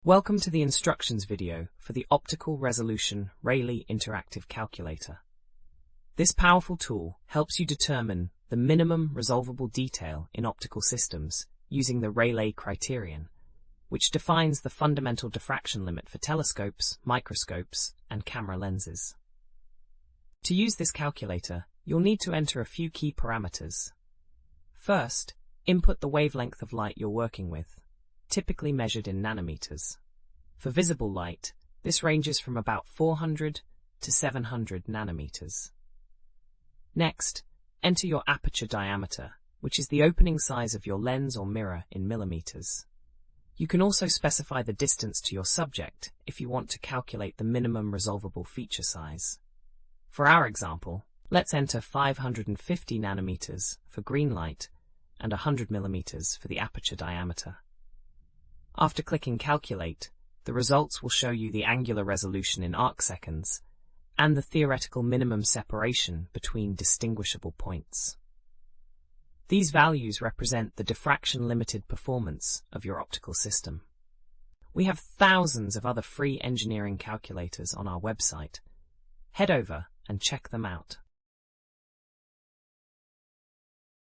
Welcome to the instructions video for the Optical Resolution Rayleigh Interactive Calculator. This powerful tool helps you determine the minimum resolvable detail in optical systems using the Rayleigh criterion, which defines the fundamental diffraction limit for telescopes, microscopes, and camera lenses. To use this calculator, you'll need to enter a few key parameters. First, input the wavelength of light you're working with, typically measured in nanometers. For visible light, this ranges from about 400 to 700 nanometers. Next, enter your aperture diameter, which is the opening size of your lens or mirror in millimeters. You can also specify the distance to your subject if you want to calculate the minimum resolvable feature size. For our example, let's enter 550 nanometers for green light and 100 millimeters for the aperture diameter. After clicking Calculate, the results will show you the angular resolution in arcseconds and the theoretical minimum separation between distinguishable points. These values represent the diffraction-limited performance of your optical system. We have thousands of other free engineering calculators on our website. Head over and check them out.